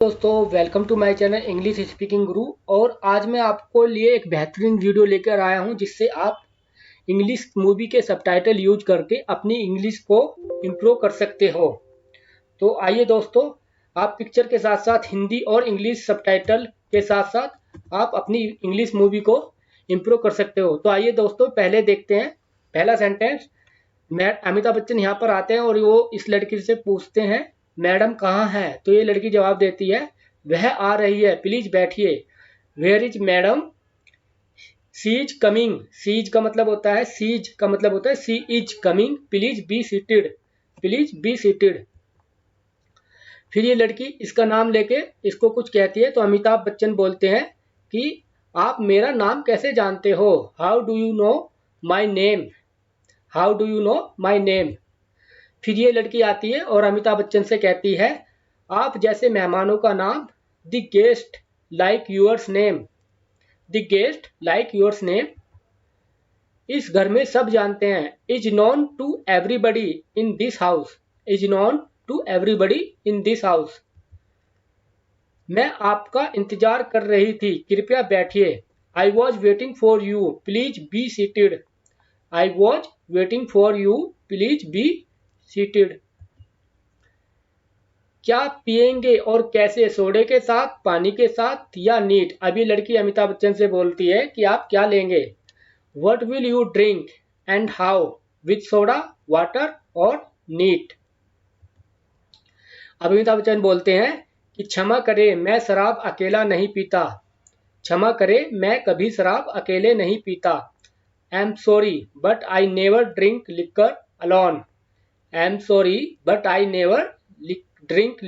दोस्तों, welcome to my channel English speaking guru. और आज मैं आपको लिए एक बेहतरीन वीडियो लेकर आया हूं जिससे आप इंग्लिश मूवी के सबटाइटल यूज करके अपनी इंग्लिश को इम्प्रूव कर सकते हो। तो आइए दोस्तों, आप पिक्चर के साथ साथ हिंदी और इंग्लिश सबटाइटल के साथ साथ आप अपनी इंग्लिश मूवी को इम्प्रूव कर सकते हो। तो आइए दोस्तों, पहले देखते हैं पहला सेंटेंस। अमिताभ बच्चन यहाँ पर आते हैं और वो इस लड़की से पूछते हैं, मैडम कहाँ है? तो ये लड़की जवाब देती है, वह आ रही है, प्लीज बैठिए। Where is madam? She is coming. She is का मतलब होता है she is coming, please be seated. Please be seated. फिर ये लड़की इसका नाम लेके इसको कुछ कहती है तो अमिताभ बच्चन बोलते हैं कि आप मेरा नाम कैसे जानते हो? How do you know my name? How do you know my name? फिर ये लड़की आती है और अमिताभ बच्चन से कहती है, आप जैसे मेहमानों का नाम, the guest like yours name. The guest like yours name. इस घर में सब जानते हैं, is known to everybody in this house. Is known to everybody in this house. मैं आपका इंतजार कर रही थी, कृपया बैठिए। I was waiting for you, please be seated. I was waiting for you, please be seated. क्या पिएंगे और कैसे? सोडे के साथ, पानी के साथ या नीट? अभी लड़की अमिताभ बच्चन से बोलती है कि आप क्या लेंगे? What will you drink and how? With soda, water और नीट? अमिताभ बच्चन बोलते हैं कि क्षमा करें, मैं शराब अकेला नहीं पीता। क्षमा करें, मैं कभी शराब अकेले नहीं पीता। I am sorry but I never drink liquor alone. I am sorry but I never drink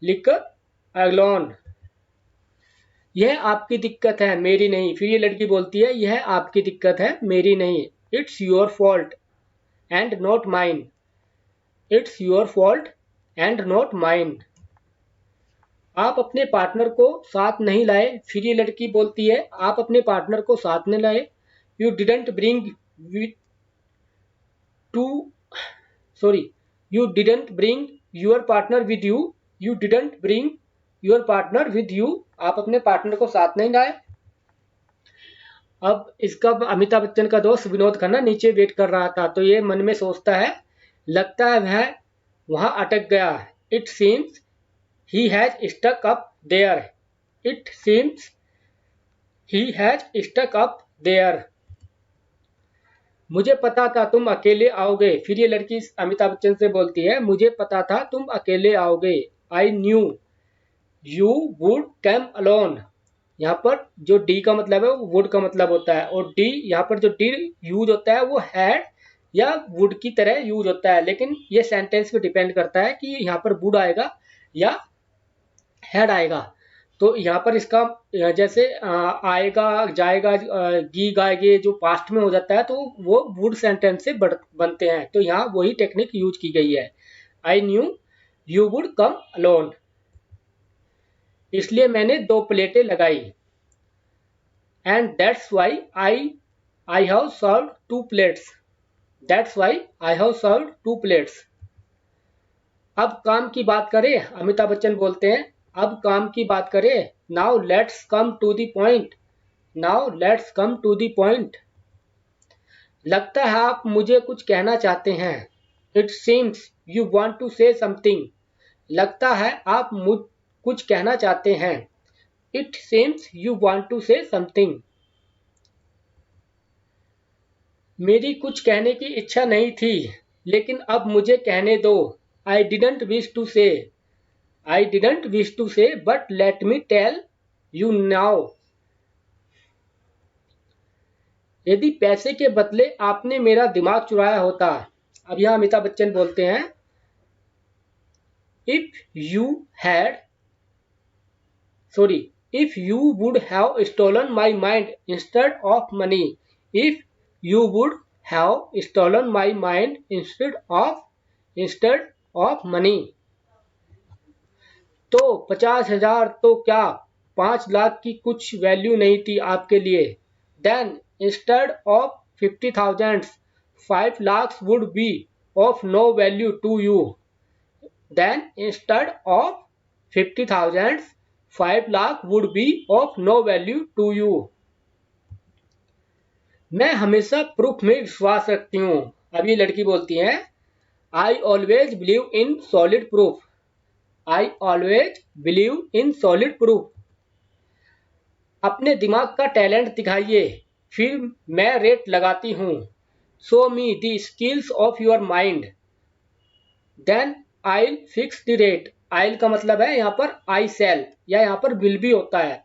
liquor alone. यह आपकी दिक्कत है, मेरी नहीं। फिर ये लड़की बोलती है, यह आपकी दिक्कत है, मेरी नहीं। It's your fault and not mine. It's your fault and not mine. आप अपने पार्टनर को साथ नहीं लाए। फिर ये लड़की बोलती है, आप अपने पार्टनर को साथ नहीं लाए। You didn't bring to sorry you didn't bring your partner with you. You didn't bring your partner with you. आप अपने पार्टनर को साथ नहीं लाए। अब इसका अमिताभ बच्चन का दोस्त विनोद खन्ना नीचे वेट कर रहा था तो ये मन में सोचता है, लगता है वह वहां अटक गया। It seems he has stuck up there. It seems he has stuck up there. मुझे पता था तुम अकेले आओगे। फिर ये लड़की अमिताभ बच्चन से बोलती है, मुझे पता था तुम अकेले आओगे। I knew you would come alone. यहाँ पर जो डी का मतलब है वो वुड का मतलब होता है और डी यहाँ पर जो डी यूज होता है वो हैड या वुड की तरह यूज होता है, लेकिन ये सेंटेंस पे डिपेंड करता है कि यहाँ पर वुड आएगा या हैड आएगा। तो यहाँ पर इसका जैसे आएगा, जाएगा, गी गाएगे जो पास्ट में हो जाता है तो वो वुड सेंटेंस से बनते हैं। तो यहाँ वही टेक्निक यूज की गई है। I knew you would come alone, इसलिए मैंने 2 प्लेटें लगाई। And that's why I have served 2 plates. That's why I have served 2 plates. अब काम की बात करें। अमिताभ बच्चन बोलते हैं, अब काम की बात करें। Now let's come to the point. Now let's come to the point. लगता है आप मुझे कुछ कहना चाहते हैं। It seems you want to say something. लगता है आप कुछ कहना चाहते हैं। It seems you want to say something. मेरी कुछ कहने की इच्छा नहीं थी, लेकिन अब मुझे कहने दो। आई डिडंट विश टू से। I didn't wish to say, but let me tell you now. यदि पैसे के बदले आपने मेरा दिमाग चुराया होता। अब यहाँ अमिताभ बच्चन बोलते हैं, if you would have stolen my mind instead of money. If you would have stolen my mind instead of money. तो 50,000 तो क्या 5 लाख की कुछ वैल्यू नहीं थी आपके लिए। Then instead of 50,000 5 lakhs would be of no value to you. Then instead of 50,000, 5 lakh would be of no value to you. मैं हमेशा प्रूफ में विश्वास रखती हूँ। अब ये लड़की बोलती है I always believe in solid proof. I always believe in solid proof. अपने दिमाग का टैलेंट दिखाइए, फिर मैं रेट लगाती हूँ। Show me the skills of your mind, then I'll fix the rate. I'll का मतलब है यहाँ पर I shall, या यहाँ पर will भी होता है।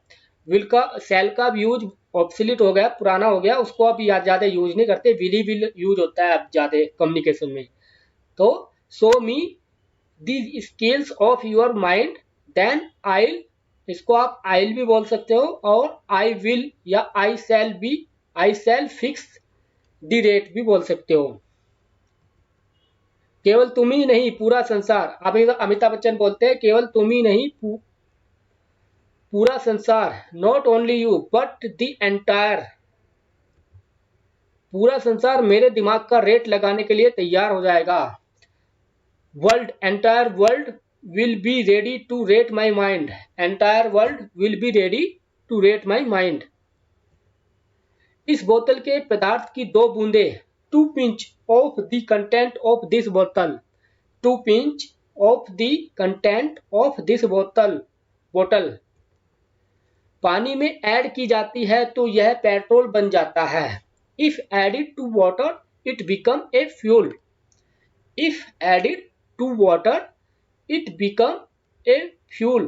will का shall का भी यूज ऑब्सोलीट हो गया, पुराना हो गया, उसको अब ज़्यादा यूज नहीं करते। will यूज होता है अब ज़्यादा कम्युनिकेशन में। तो show me the skills of your mind, then I'll, इसको आप I'll भी बोल सकते हो और I will या I shall fix the rate भी बोल सकते हो। केवल तुम ही नहीं पूरा संसार, अभी अमिताभ बच्चन बोलते हैं केवल तुम ही नहीं पूरा संसार, not only you but the entire, पूरा संसार मेरे दिमाग का रेट लगाने के लिए तैयार हो जाएगा। World, entire world will be ready to rate my mind, entire world will be ready to rate my mind. इस बोतल के पदार्थ की 2 बूंदे, 2 pinch of the content of this bottle, 2 pinch of the content of this bottle पानी में add की जाती है तो यह पेट्रोल बन जाता है। If added to water it become a fuel, if added to water it become a fuel।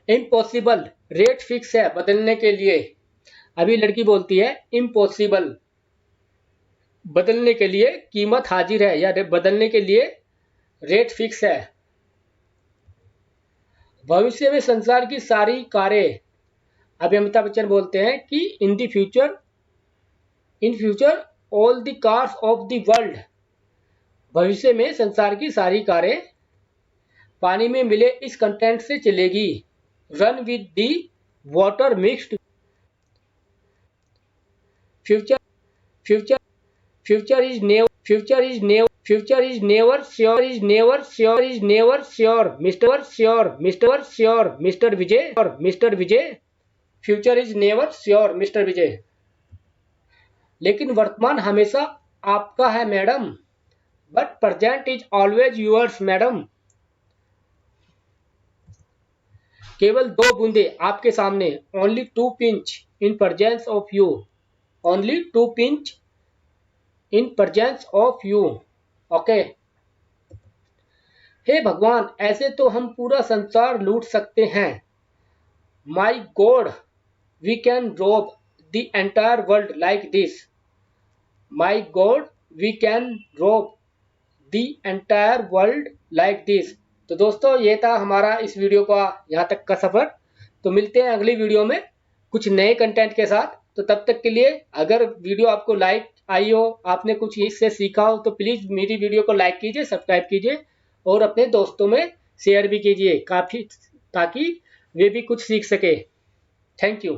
Impossible, rate fix है बदलने के लिए। अभी लड़की बोलती है इम्पॉसिबल, बदलने के लिए कीमत हाजिर है या बदलने के लिए रेट फिक्स है। भविष्य में संसार की सारी कारें, अभी अमिताभ बच्चन बोलते हैं कि in future all the cars of the world, भविष्य में संसार की सारी कारें पानी में मिले इस कंटेंट से चलेगी। Run with the water mixed, future is never sure Mr. Vijay, future is never sure Mr. Vijay. लेकिन वर्तमान हमेशा आपका है madam, but present is always yours madam. केवल 2 बूंदे आपके सामने, only 2 pinch in presence of you, only 2 pinch in presence of you. Okay. हे भगवान, ऐसे तो हम पूरा संसार लूट सकते हैं। My god, we can rob the entire world like this, my god we can rob the entire world like this. तो दोस्तों, ये था हमारा इस वीडियो का यहाँ तक का सफ़र। तो मिलते हैं अगली वीडियो में कुछ नए कंटेंट के साथ। तो तब तक के लिए, अगर वीडियो आपको लाइक आई हो, आपने कुछ इससे सीखा हो, तो प्लीज़ मेरी वीडियो को लाइक कीजिए, सब्सक्राइब कीजिए और अपने दोस्तों में शेयर भी कीजिए काफ़ी, ताकि वे भी कुछ सीख सके। Thank you.